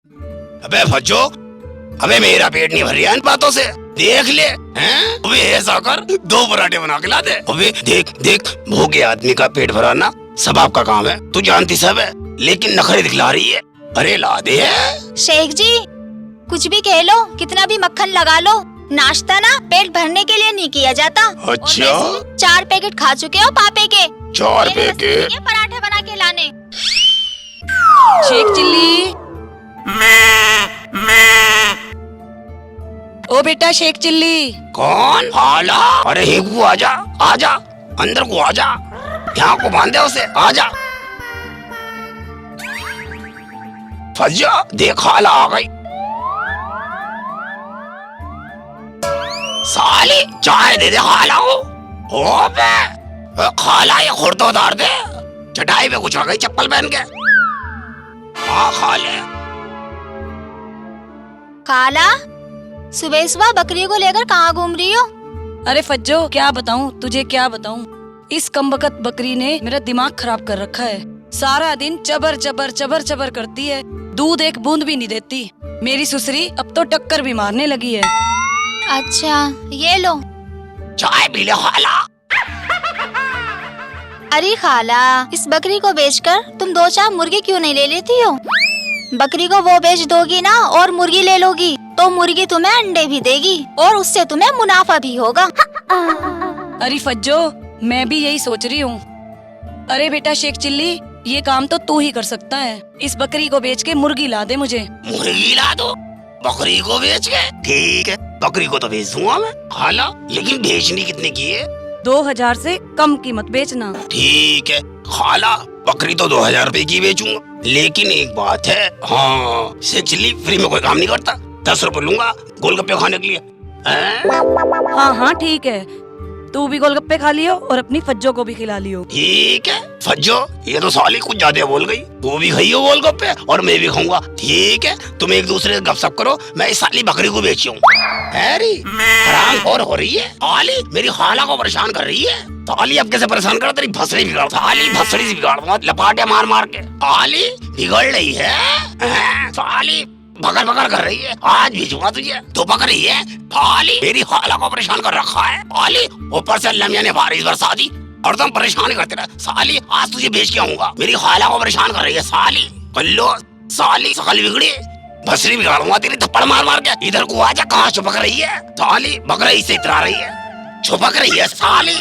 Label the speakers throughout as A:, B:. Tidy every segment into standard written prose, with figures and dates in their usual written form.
A: अबे फज्जो, अबे मेरा पेट नहीं भर रहा इन बातों से, देख ले हैं? अबे ऐसा कर 2 पराठे बना के ला दे। अबे देख देख, भूखे आदमी का पेट भराना सब आपका काम है, तू जानती सब है, लेकिन नखरे दिखला रही है। अरे ला दे।
B: शेख जी कुछ भी कह लो, कितना भी मक्खन लगा लो, नाश्ता ना पेट भरने के लिए नहीं किया जाता।
A: अच्छा?
B: 4 पैकेट खा चुके हो पापे के।
A: 4 पैकेट?
B: ये पराठे बना के लाने।
C: शेख चिल्ली, ओ बेटा शेख चिल्ली।
A: कौन? खाला? अरे हेगू आजा, आजा अंदर को आजा, यहाँ को बांधे उसे, आजा। फज्जा देख खाला आ गई। साली चाय दे दे खाला को। ओ बे खाला, ये खुर्द उतार दे, चटाई पे कुछ आ गई चप्पल पहन के। हाँ खा ले।
B: खाला सुबह सुबह बकरी को लेकर कहाँ घूम रही हो?
C: अरे फज्जो क्या बताऊं तुझे, क्या बताऊं, इस कमबख्त बकरी ने मेरा दिमाग खराब कर रखा है। सारा दिन चबर चबर चबर चबर करती है, दूध एक बूंद भी नहीं देती। मेरी सुसरी अब तो टक्कर भी मारने लगी है।
B: अच्छा ये लो
A: चाय पी ले खाला।
B: अरे खाला, इस बकरी को बेचकर तुम 2-4 मुर्गी क्यों नहीं ले लेती हो? बकरी को वो बेच दोगी ना और मुर्गी ले लोगी तो मुर्गी तुम्हें अंडे भी देगी और उससे तुम्हें मुनाफा भी होगा।
C: अरे फज्जो मैं भी यही सोच रही हूँ। अरे बेटा शेख चिल्ली, ये काम तो तू ही कर सकता है। इस बकरी को बेच के मुर्गी ला दे मुझे।
A: मुर्गी ला दो? बकरी को बेच के? ठीक है, बकरी को तो बेच दूंगा मैं खाला, लेकिन बेचनी कितने की है?
C: 2000 से कम कीमत बेचना।
A: ठीक है खाला, बकरी तो 2000 रुपए की बेचूंगा, लेकिन एक बात है, हाँ शेख चिल्ली फ्री में कोई काम नहीं करता, 10 रुपए लूंगा गोलगप्पे खाने के लिए।
C: हाँ हाँ ठीक है, तू भी गोलगप्पे खा लियो और अपनी फज्जो को भी खिला लियो।
A: ठीक है फज्जो, ये तो साली कुछ ज्यादा बोल गई, तू भी खाइयो गोलगप्पे और मैं भी खाऊंगा। ठीक है तुम एक दूसरे से गपशप करो, मैं इस साली बकरी को बेची हूँ। हराम और हो रही है साली, मेरी खाला को परेशान कर रही है। साली अब कैसे परेशान कर, तेरी भसड़ी बिगाड़, साली भसड़ी से बिगाड़ दूंगा लपाटे मार मार के। साली बिगड़ रही है, साली भगर भगर कर रही है, आज भेजूंगा तुझे, तो पकड़ रही है साली, मेरी खाला को परेशान कर रखा है साली, ऊपर से अल्लाह मियां ने बारिश बरसा दी और तुम परेशान करते रहे साली, आज तुझे भेज के आऊंगा, मेरी खाला को परेशान कर रही है साली। कल्लो साली सकल बिगड़ी, भसड़ी बिगाड़ूंगा तेरी थप्पड़ मार मार के। इधर को आजा, कहाँ छुपक रही है साली, बकरी से इतरा रही है, छुपक रही है साली।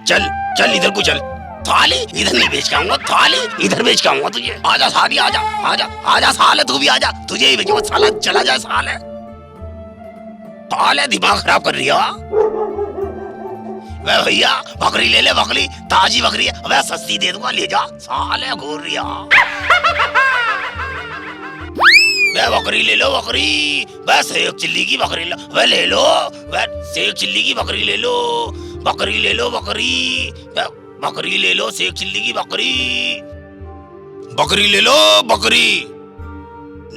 A: चल चल इधर को चल साली, इधर नहीं बेच के आऊंगा साली, इधर बेच के आऊंगा तुझे। आजा साली, आजा आजा आजा साले, तू भी आजा, तुझे ही बेचूंगा साला, चला जाए साले। साले दिमाग खराब कर रही है। वे भैया बकरी ले ले, बकरी ताजी बकरी है, वह सस्ती दे दूंगा, ले जा साले, घूर रही है। बकरी ले लो, बकरी वह शेख चिल्ली की बकरी लो, वह ले लो, वह शेख चिल्ली की बकरी ले लो, बकरी ले लो, बकरी बकरी ले लो, शेख चिल्ली की बकरी, बकरी ले लो, बकरी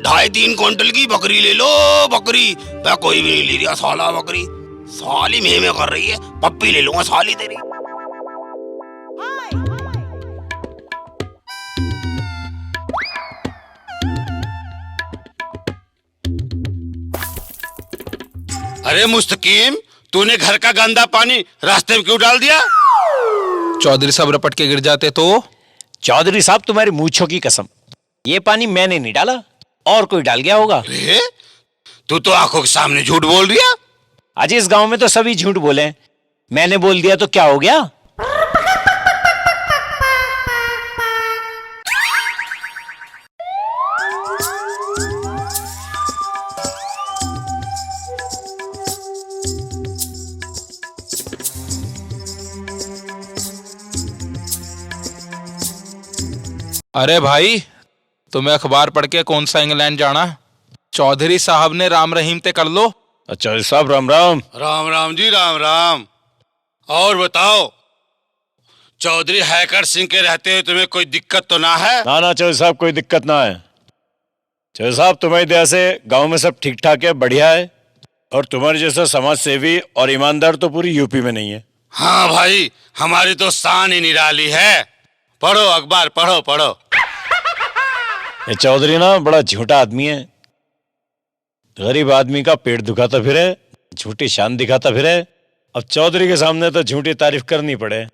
A: 2.5-3 क्विंटल की बकरी ले लो, बकरी वह कोई भी नहीं ले रहा साला, बकरी साली में कर रही है, पप्पी ले लूंगा साली तेरी।
D: अरे मुस्तकीम, तूने घर का गंदा पानी रास्ते में क्यों डाल दिया?
E: चौधरी साहब रपट के गिर जाते तो?
F: चौधरी साहब तुम्हारी मूंछों की कसम, ये पानी मैंने नहीं डाला, और कोई डाल गया होगा।
D: अरे तू तो आंखों के सामने झूठ बोल दिया।
F: आज इस गांव में तो सभी झूठ बोले, मैंने बोल दिया तो क्या हो गया?
E: अरे भाई, तुम्हें अखबार पढ़ के कौन सा इंग्लैंड जाना? चौधरी साहब ने राम रहीम ते कर लो।
F: अच्छा साहब राम राम।
D: राम राम जी, राम राम। और बताओ, चौधरी हैकर सिंह के रहते हुए तुम्हें कोई दिक्कत तो ना है?
F: ना ना चौधरी साहब, कोई दिक्कत ना है। चौधरी साहब तुम्हारी दया से गांव में सब ठीक ठाक है, बढ़िया है, और तुम्हारे जैसा समाज सेवी और ईमानदार तो पूरी यूपी में नहीं है।
D: हाँ भाई, हमारी तो शान ही निराली है। पढ़ो अखबार, पढ़ो पढ़ो।
F: ये चौधरी ना बड़ा झूठा आदमी है। गरीब आदमी का पेट दुखाता फिरे, झूठी शान दिखाता फिरे। अब चौधरी के सामने तो झूठी तारीफ करनी पड़े।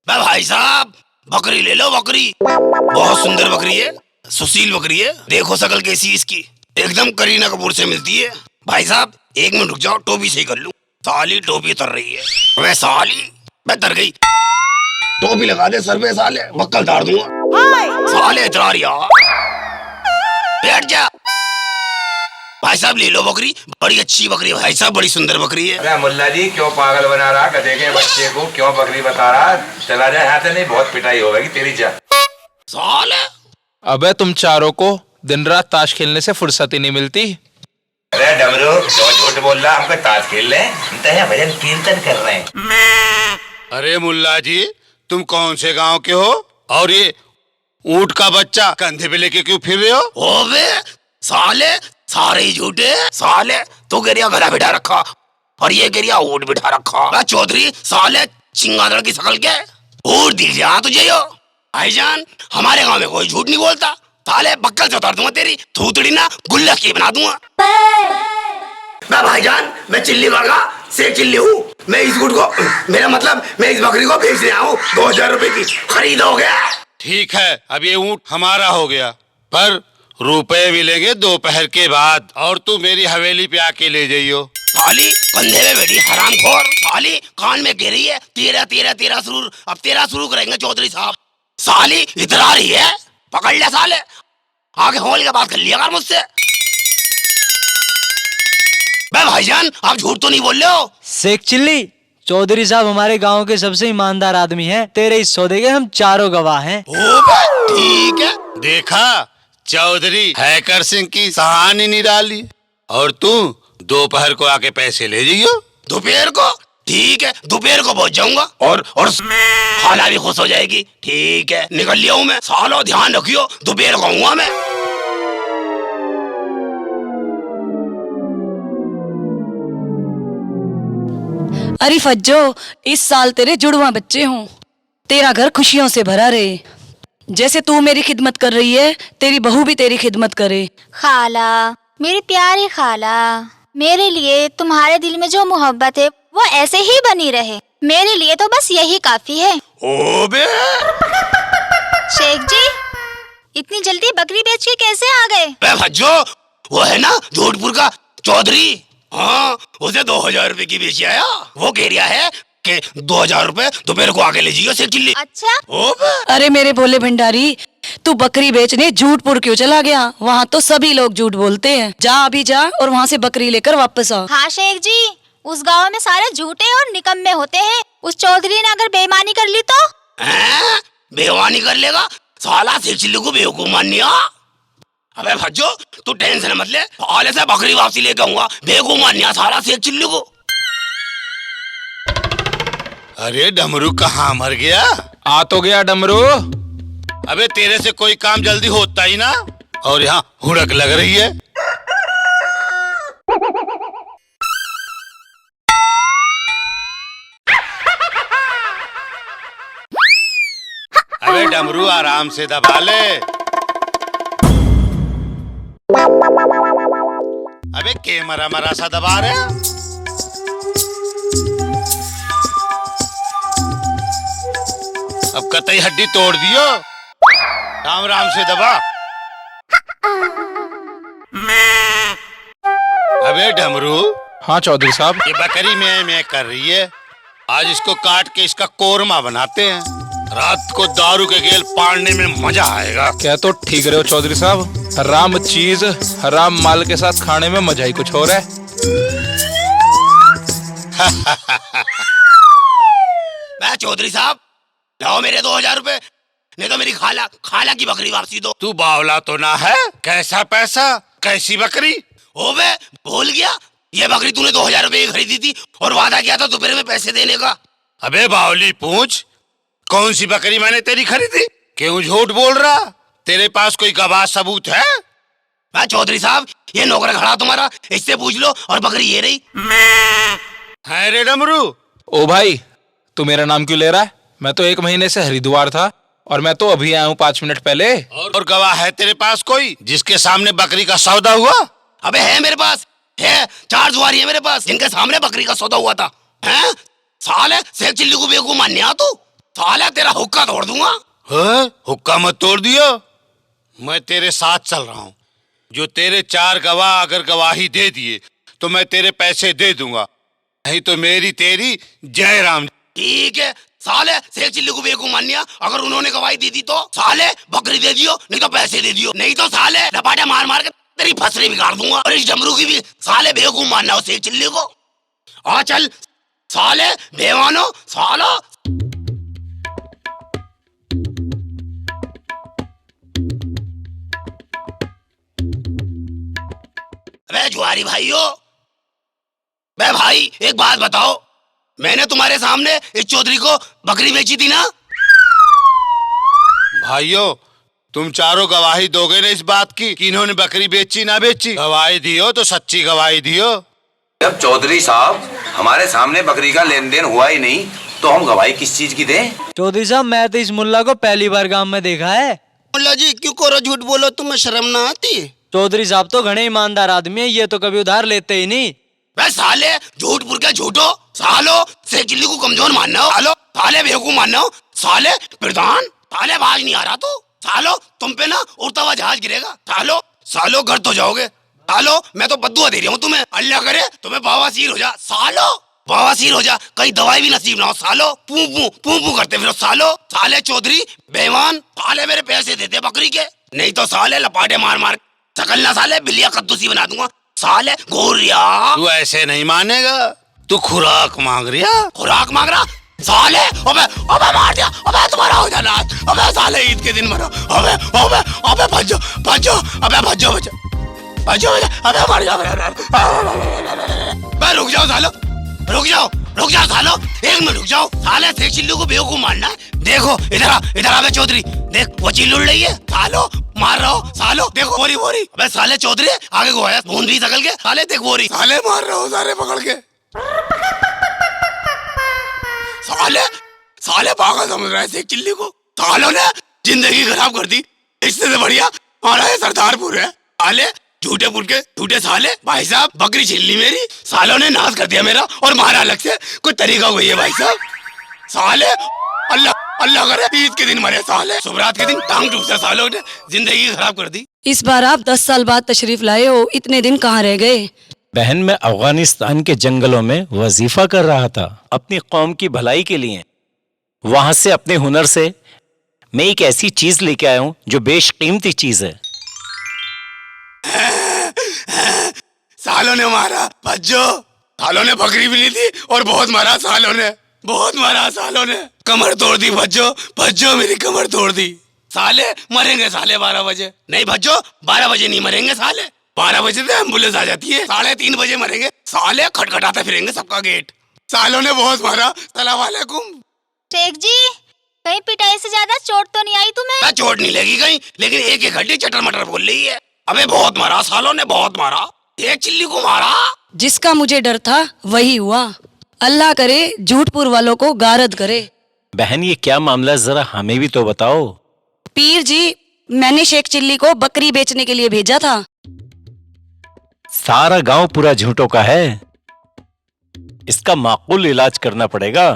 A: भाई साहब, बकरी ले लो, बकरी बहुत सुंदर बकरी है, सुशील बकरी है। देखो शकल कैसी इसकी, एकदम करीना कपूर से मिलती है। भाई साहब 1 मिनट रुक जाओ, टोपी सही कर लूं। साली टोपी उतर रही है। वह साली मैं तर गई। टोपी लगा दे सर पे साले, बक्कल तार दूंगा। साले इतरा रही यार, बैठ जा। भाई साहब ले लो बकरी, बड़ी अच्छी बकरी है भाई साहब, बड़ी सुंदर बकरी है।
G: अरे मुल्ला जी क्यों पागल बना रहा गधे के बच्चे को, क्यों बकरी बता रहा? चला जा यहाँ से, नहीं बहुत पिटाई होगी तेरी। जा
A: साले।
E: अबे तुम चारों को दिन रात ताश खेलने से फुर्सत ही नहीं मिलती।
G: अरे डमरू क्यों झूठ बोल रहा? हमको ताश खेल रहे हैं, हम तो यहाँ भजन कीर्तन कर रहे हैं।
D: अरे मुल्ला जी, तुम कौन से गांव के हो और ये ऊंट का बच्चा कंधे पे लेके क्यों फिर रहे हो?
A: ओबे साले, सारे ही झूठे साले। तू गिरिया गधा बिठा रखा और ये गिरिया ऊंट बिठा रखा। चौधरी साले चिंगादड़ की शकल के ऊंट दिख जा तुझे यो। भाईजान हमारे गांव में कोई झूठ नहीं बोलता। साले बक्कल से उतार दूंगा तेरी थूतड़ी ना, गुल्लक की बना दूंगा। मैं भाईजान, मैं चिल्ली वर्गा से चिल्ली हूँ। मैं इस ऊंट को, मेरा मतलब मैं इस बकरी को बेचने आया हूँ। 2000 रुपए की खरीदोगे?
D: ठीक है, अब ये ऊंट हमारा हो गया, पर रुपए मिलेंगे दोपहर के बाद, और तू मेरी हवेली पे आके ले जाइयो। साली कंधे में बैठी हरामखोर, साली कान में कह रही है तेरा तेरा तेरा सुरूर। अब तेरा शुरू करेंगे चौधरी साहब। साली इतरा रही है, पकड़ ले साले, आगे होल के बात कर लिया कर मुझसे। मैं भाईजान आप झूठ तो नहीं बोल रहे हो?
H: शेख चिल्ली, चौधरी साहब हमारे गांव के सबसे ईमानदार आदमी हैं। तेरे इस सौदे के हम चारों गवाह हैं।
A: ठीक है।
D: देखा, चौधरी हैकर सिंह की कहानी निराली। और तू दोपहर को आके पैसे ले जाइयो।
A: दोपहर को? ठीक है, दोपहर को पहुंच जाऊंगा और खाला भी खुश हो जाएगी। ठीक है, निकल लिया हूँ मैं। सालो ध्यान रखियो, दोपहर को आऊंगा मैं।
C: अरे फज्जो, इस साल तेरे जुड़वा बच्चे हों, तेरा घर खुशियों से भरा रहे। जैसे तू मेरी खिदमत कर रही है, तेरी बहू भी तेरी खिदमत करे।
B: खाला, मेरी प्यारी खाला, मेरे लिए तुम्हारे दिल में जो मोहब्बत है वो ऐसे ही बनी रहे। मेरे लिए तो बस यही काफी है।
A: ओबे
B: शेख जी, इतनी जल्दी बकरी बेच के कैसे आ गए?
A: भज्जो, वो है ना जोधपुर का चौधरी, हाँ उसे 2000 रुपए की बेची आया। वो कह रहा है कि 2000 रुपए दोपहर को आके ले जाइयो शेख चिल्ली।
B: अच्छा?
A: ओबे
C: अरे मेरे भोले भंडारी, तू बकरी बेचने झूठपुर क्यों चला गया? वहाँ तो सभी लोग झूठ बोलते हैं। जा अभी जा और वहाँ से बकरी लेकर वापस आ।
B: हाँ शेख जी, उस गांव में सारे झूठे और निकम्मे होते हैं। उस चौधरी ने अगर बेईमानी कर ली तो?
A: बेईमानी कर लेगा साला, शेख चिल्ली को बेवकूफ मान लिया। अबे भज्जो तू टेंशन मत ले, साले से बकरी वापसी लेके आऊंगा। बेवकूफ मान लिया साला शेख चिल्ली को।
D: अरे डमरू कहाँ मर गया?
E: आ तो गया डमरू।
D: अबे तेरे से कोई काम जल्दी होता ही ना, और यहाँ हुड़क लग रही है। अबे डमरू आराम से दबा ले। अबे के मरा मरा सा दबा रहे हैं? अब कतई हड्डी तोड़ दियो। राम राम से दबा। अबे डमरू,
E: हाँ चौधरी साहब।
D: ये बकरी मैं कर रही है, आज इसको काट के इसका कोरमा बनाते हैं। रात को दारू के गेल पाड़ने में मजा आएगा।
E: क्या तो ठीक रहे हो चौधरी साहब, हराम चीज हराम माल के साथ खाने में मजा ही कुछ और है।
A: मैं चौधरी साहब लाओ मेरे 2000 रुपए, नहीं तो मेरी खाला की बकरी वापसी दो।
D: तू बावला तो ना है? कैसा पैसा, कैसी बकरी?
A: ओबे भूल गया, ये बकरी तूने 2000 रुपए की खरीदी थी और वादा किया था दोपहर में पैसे देने का।
D: अबे बावली पूछ, कौन सी बकरी मैंने तेरी खरीदी? क्यों झूठ बोल रहा? तेरे पास कोई गवाह सबूत है?
A: मैं चौधरी साहब ये नौकर खड़ा तुम्हारा, इससे पूछ लो, और बकरी ये रही।
D: है रे डमरू।
E: ओ भाई, तू मेरा नाम क्यों ले रहा है? मैं तो 1 महीने से हरिद्वार था, और मैं तो अभी आया हूँ 5 मिनट पहले।
D: और गवाह है तेरे पास कोई जिसके सामने बकरी का सौदा हुआ?
A: अबे है मेरे पास, है 4 जुआरी है मेरे पास जिनके सामने बकरी का सौदा हुआ था। हैं? साले शेख चिल्ली को बेवकूफ मानने आ तू? साले तेरा हुक्का तोड़ दूंगा।
D: हुक्का मत तोड़ दियो, मैं तेरे साथ चल रहा हूँ। जो तेरे 4 गवाह अगर गवाही दे दिए तो मैं तेरे पैसे दे दूंगा, नहीं तो मेरी तेरी जय राम।
A: ठीक है साले, शेख चिल्ली को बेवकूफ मानिया, अगर उन्होंने गवाही दी थी तो साले बकरी दे दियो, नहीं तो पैसे दे दियो, नहीं तो साले लपाटे मार मार के तेरी फसली बिगाड़ दूंगा। और इस डमरू की भी साले बेवकूफ मानना हो शेख चिल्ली को। आ चल साले बेवानो सालो। अबे जुआरी भाइयों, बे भाई एक बात बताओ, मैंने तुम्हारे सामने इस चौधरी को बकरी बेची थी ना?
D: भाइयों, तुम चारों गवाही दोगे ना इस बात की कि इन्होंने बकरी बेची ना बेची? गवाही दियो तो सच्ची गवाही दियो।
G: जब चौधरी साहब हमारे सामने बकरी का लेन देन हुआ ही नहीं तो हम गवाही किस चीज की दें?
H: चौधरी साहब, मैं तो इस मुल्ला को पहली बार गांव में देखा है।
A: मुल्ला जी क्यों कोरा झूठ बोलो, तुम्हें शर्म ना आती?
H: चौधरी साहब तो घने ईमानदार आदमी है, ये तो कभी उधार लेते ही नहीं।
A: बे साले झूठपुर के झूठो सालो, शेख चिल्ली को कमजोर मानना हो सालो, साले बेवकूफ मानना हो साले प्रधान, साले बाज नहीं आ रहा तू सालो, तुम पे ना उड़ता हुआ जहाज गिरेगा सालो, सालो गर्द हो जाओगे सालो। मैं तो बद्दुआ दे रहा हूँ तुम्हें, अल्लाह करे तुम्हें बवासीर हो जा सालो, बवासीर हो जा, कहीं दवाई भी नसीब ना हो सालो, पू पू पू पू करते फिर सालो। साले चौधरी बेईमान, साले मेरे पैसे देते बकरी के, नहीं तो साले लपाटे मार मार सकल ना साले बिल्लिया कद्दूसी बना दूंगा साले गोरिया।
D: तू ऐसे नहीं मानेगा, तू खुराक मांग रिया।
A: खुराक मांग रहा साले? अबे अबे मार दिया, अबे तुम्हारा हो जाना, अबे साले ईद के दिन मरो, अबे अबे अबे भज्जो भज्जो, अबे भज्जो भज्जो भज्जो, अबे मर जाओ। रुक जाओ सालो, रुक जाओ सालो, 1 मिनट रुक जाओ साले, शेख चिल्लू को बेवकूफ मारना है। देखो इधर आ चौधरी, देख वो चिल्लू रही है सालो, मार रहा हो सालो, देखो बोरी बोरी। अबे साले चौधरी आगे को आया, बूंद भी सकल के साले, देख बोरी साले मार रहा हो साले पकड़ के साले, साले पागल समझ रहा है शेख चिल्ली को, सालों ने जिंदगी खराब कर दी। इससे तो बढ़िया हमारा ये सरदारपुर है साले, झूठे पुर के झूठे साले। भाई साहब बकरी छीन ली मेरी, सालों ने नाश कर दिया मेरा और मारा अलग से, कोई तरीका हुई है भाई साहब साले। अल्लाह अल्लाह करे ईद के दिन मरे साले, सुबरात के दिन टांग टूट से सालों ने जिंदगी खराब कर दी।
C: इस बार आप 10 साल बाद तशरीफ लाए हो, इतने दिन कहाँ रह गए?
F: बहन, मैं अफगानिस्तान के जंगलों में वजीफा कर रहा था अपनी कौम की भलाई के लिए। वहां से अपने हुनर से मैं एक ऐसी चीज लेके आया हूँ जो बेशकीमती चीज है।
A: सालों ने मारा भज्जो, सालों ने बकरी भी ली थी और बहुत मारा सालों ने, बहुत मारा सालों ने, कमर तोड़ दी भज्जो, भज्जो मेरी कमर तोड़ दी साले। मरेंगे साले 12 बजे, नहीं भज्जो 12 बजे नहीं मरेंगे साले, 12 बजे तो एम्बुलेंस आ जाती है, 3:30 बजे मरेंगे साले, खटखटाते फिरेंगे सबका गेट। सालों ने बहुत मारा, सलाम वालेकुम।
B: शेख जी, कहीं पिटाई से ज्यादा चोट तो नहीं आई तुम्हें?
A: चोट नहीं लगी कहीं, लेकिन एक हड्डी चटर मटर बोल रही है। अबे बहुत मारा सालों ने, बहुत मारा, एक चिल्ली को मारा।
C: जिसका मुझे डर था वही हुआ, अल्लाह करे झूठपुर वालों को गारद करे।
F: बहन, ये क्या मामला, जरा हमें भी तो बताओ।
C: पीर जी, मैंने शेख चिल्ली को बकरी बेचने के लिए भेजा था।
F: सारा गांव पूरा झूठों का है, इसका माकूल इलाज करना पड़ेगा।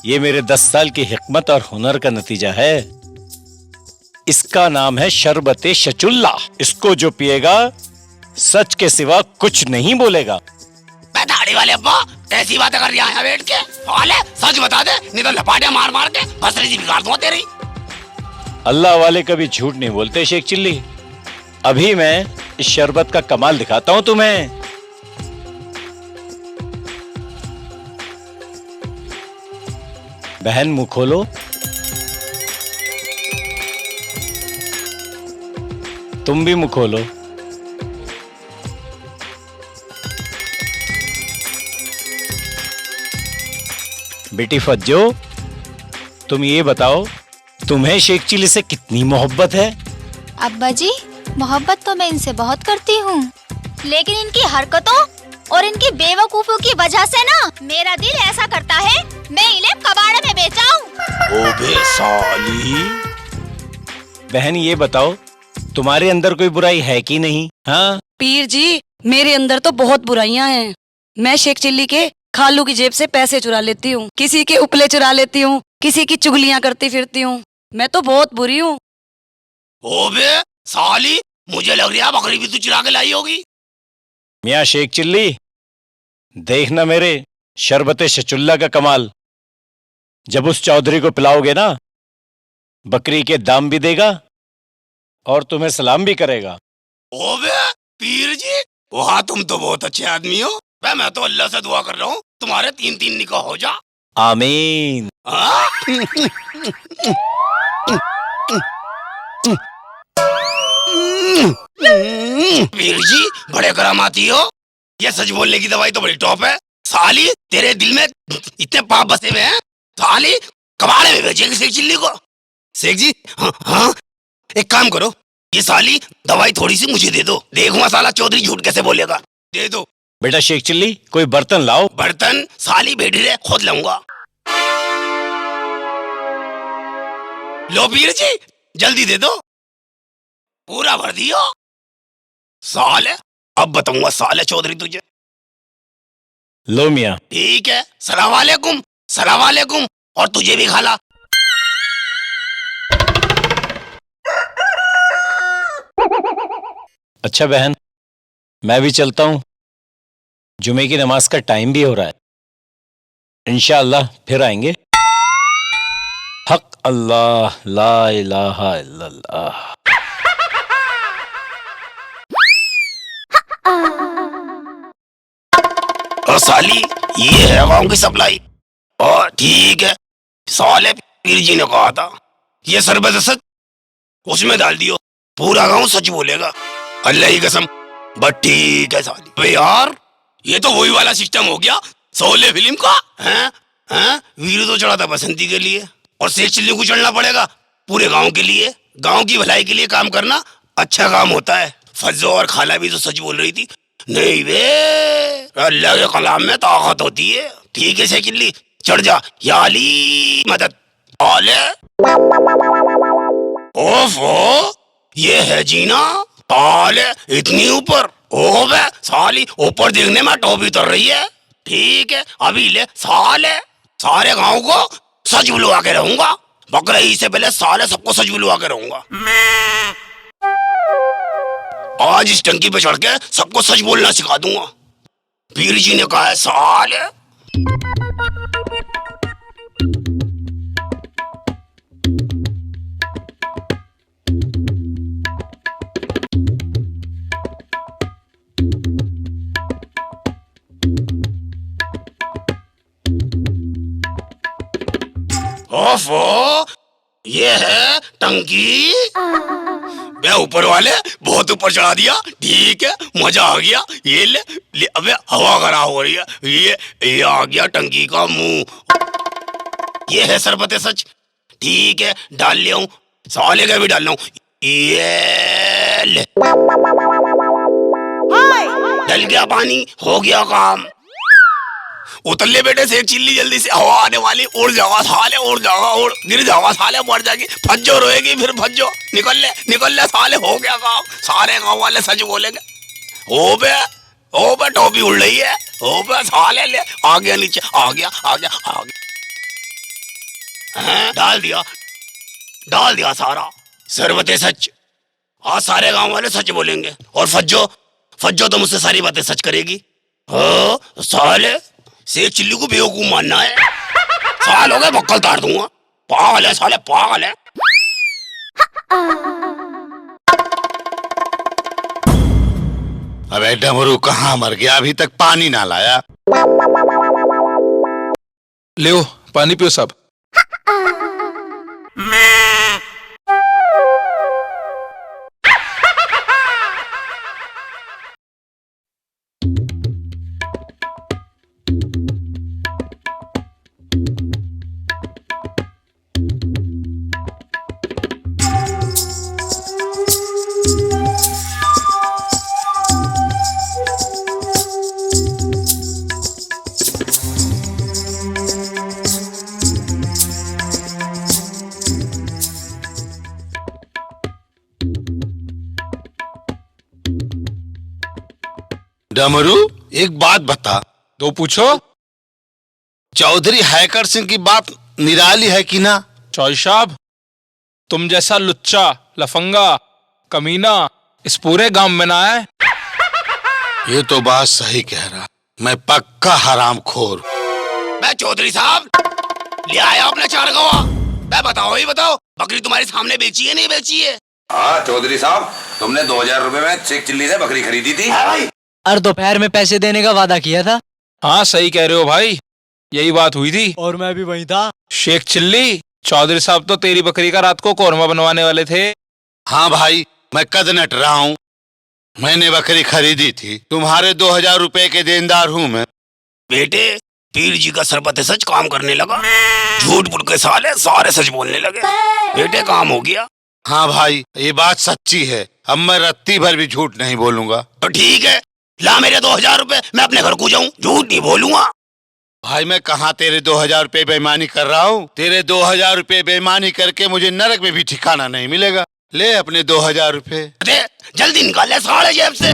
F: ये मेरे 10 साल की हिकमत और हुनर का नतीजा है। इसका नाम है शरबते शचुल्ला। इसको जो पिएगा सच के सिवा कुछ नहीं बोलेगा।
A: दाढ़ी वाले अब्बा ऐसी बातें कर रहा है बैठ के, साले सच बता दे, नहीं तो लपाटे मार मार के फसरी जी बिगाड़ दूंगा तेरी।
F: अल्लाह वाले कभी झूठ नहीं बोलते शेख चिल्ली। अभी मैं इस शरबत का कमाल दिखाता हूं तुम्हें। बहन, मुंह खोलो। तुम भी मुंह खोलो। बेटी फज्जो, तुम ये बताओ, तुम्हें शेख चिल्ली से कितनी मोहब्बत है?
B: अब्बा जी, मोहब्बत तो मैं इनसे बहुत करती हूँ, लेकिन इनकी हरकतों और इनकी बेवकूफों की वजह से ना मेरा दिल ऐसा करता है मैं इन्हें कबाड़ में बेचाऊं।
A: ओबे साली,
F: बहन ये बताओ तुम्हारे अंदर कोई बुराई है कि नहीं? हाँ
C: पीर जी, मेरे अंदर तो बहुत बुराइयां हैं। मैं शेख चिल्ली के खालू की जेब से पैसे चुरा लेती हूँ, किसी के उपले चुरा लेती हूँ, किसी की चुगलियां करती फिरती हूँ। मैं तो बहुत बुरी हूँ।
A: ओबे साली, मुझे लग रहा है बकरी भी तू चुरा के लाई होगी।
F: मियाँ शेख चिल्ली, देखना मेरे शरबते शचुल्ला का कमाल। जब उस चौधरी को पिलाओगे ना, बकरी के दाम भी देगा और तुम्हें सलाम भी करेगा।
A: ओबे पीर जी, वहाँ तुम तो बहुत अच्छे आदमी हो। मैं तो अल्लाह से दुआ कर रहा हूँ तुम्हारे 3-3 निकाह हो जा।
F: आमीन।
A: हाँ? पीर जी बड़े करामाती हो। ये सच बोलने की दवाई तो बड़ी टॉप है। साली तेरे दिल में इतने पाप बसे हुए हैं, साली कबाड़े में बेचेगी शेख चिल्ली को। शेख जी हाँ, हाँ एक काम करो, ये साली दवाई थोड़ी सी मुझे दे दो, देखूंगा साला चौधरी झूठ कैसे बोलेगा। दे दो।
F: बेटा शेख चिल्ली, कोई बर्तन लाओ।
A: बर्तन साली बेटी रे खुद लाऊंगा। लो पीर जी जल्दी दे दो, पूरा भर दियो। साले अब बताऊंगा साले चौधरी तुझे।
F: लो मियाँ।
A: ठीक है, सलाम वालेकुम। सलाम वालेकुम। और तुझे भी खाला।
F: अच्छा बहन, मैं भी चलता हूँ, जुमे की नमाज का टाइम भी हो रहा है। इंशाअल्लाह फिर आएंगे। हक अल्लाह ला इलाहा इल्लल्लाह।
A: और साली ये है गाँव की सप्लाई। और ठीक है, साले पीर जी ने कहा था ये शरबत सच उसमें डाल दियो, पूरा गांव सच बोलेगा। अल्लाह की कसम। बट ठीक है साली। अबे यार ये तो वही वाला सिस्टम हो गया शोले फिल्म का। हैं हैं वीरू तो चढ़ा था बसंती के लिए, और शेख चिल्ली को चढ़ना पड़ेगा पूरे गांव के लिए। गांव की भलाई के लिए काम करना अच्छा काम होता है। फज्जो और खाला भी तो सच बोल रही थी। नहीं बे, अल्लाह के कलाम में ताकत होती है। ठीक है शेख चिल्ली चढ़ जा, या अली मदद। आले ओफो, ये है जीना। आले इतनी ऊपर। ओ बे साली ऊपर देखने में टोपी उतर रही है। ठीक है अभी ले साले, सारे गांव को सच बुलवा के रहूंगा। बकरा ईद से पहले साले सबको सच बुलवा के रहूंगा। आज इस टंकी पे चढ़ के सबको सच बोलना सिखा दूंगा। पीर जी ने कहा है साले। ओफो, ये है टंकी। बे ऊपर वाले बहुत ऊपर चढ़ा दिया। ठीक है मजा आ गया। ये ले अबे हवा खराब हो रही है। ये आ गया टंकी का मुंह। ये है शरबत सच। ठीक है डाल लिया हूँ, साले का भी डाल हूँ। ये ले डल गया पानी, हो गया काम। उतर ले बेटे शेख चिल्ली जल्दी से, हवा आने वाली। उड़ जाओगा साले, उड़ जाओगा, उड़ गिर जाओगा साले, मर जाएगी। फज्जो रोएगी फिर फज्जो। निकल ले साले, हो गया काम। सारे गांव वाले सच बोलेंगे। ओ बे टोपी उड़ रही है। ओ बे साले ले आ गया नीचे, आ गया। डाल दिया सारा शरबते सच। आज सारे गांव वाले सच बोलेंगे। और फज्जो तो मुझसे सारी बातें सच करेगी। हो साले शेख चिल्ली को बेवकूफ मानना है। साल हो गए बक्कल तार दूंगा। पागल है साले, पागल है।
D: अबे डमरू कहाँ मर गया, अभी तक पानी ना लाया।
E: ले पानी पियो सब।
D: डमरू एक बात बता,
E: दो पूछो।
D: चौधरी हैकर सिंह की बात निराली है कि ना?
E: चौधरी साहब, तुम जैसा लुच्चा, लफंगा, कमीना इस पूरे गांव में ना है।
D: ये तो बात सही कह रहा, मैं पक्का हरामखोर।
A: मैं चौधरी साहब ले आया अपने 4 गवाह। मैं बताओ ही बताओ, बकरी तुम्हारे सामने बेची है नहीं बेची है?
G: हाँ चौधरी साहब, तुमने 2000 रुपए में शेख चिल्ली से बकरी खरीदी थी।
A: भाई
H: और दोपहर में पैसे देने का वादा किया था।
E: हाँ सही कह रहे हो भाई, यही बात हुई थी।
H: और मैं भी वहीं था।
E: शेख चिल्ली, चौधरी साहब तो तेरी बकरी का रात को कौरमा बनवाने वाले थे।
D: हाँ भाई, मैं कद नट रहा हूँ, मैंने बकरी खरीदी थी। तुम्हारे 2000 रुपए के देनदार हूँ मैं।
A: बेटे, पीर जी का सरबत सच काम करने लगा। झूठ बुल के साले सारे सच बोलने लगे। बेटे काम हो गया।
D: हाँ भाई, ये बात सच्ची है, अब मैं रत्ती भर भी झूठ नहीं बोलूंगा।
A: तो ठीक है, ला मेरे 2000 रुपए, मैं अपने घर को जाऊं, झूठ नहीं बोलूंगा।
D: भाई मैं कहाँ तेरे 2000 रुपए बेईमानी कर रहा हूँ? तेरे 2000 रुपए बेईमानी करके मुझे नरक में भी ठिकाना नहीं मिलेगा। ले अपने 2000 रुपए।
A: अरे जल्दी निकाले साले जेब से।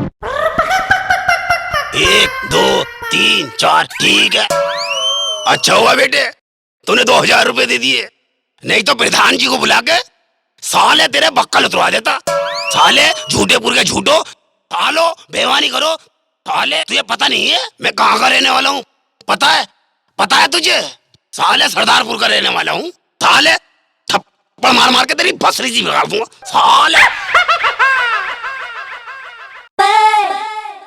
A: 1 2 3 4, ठीक है। अच्छा हुआ बेटे तूने 2000 रुपए दे दिए, नहीं तो प्रधान जी को बुला के साले तेरे बक्कल उतरवा देता। साले झूठेपुर के झूठो, सालो बेईमानी करो। साले तुझे पता नहीं है मैं कहाँ का रहने वाला हूँ? पता है तुझे? साले सरदारपुर का रहने वाला हूँ। साले थप्पड़ मार मार के तेरी बसरी जी बिगाड़ दूंगा साले।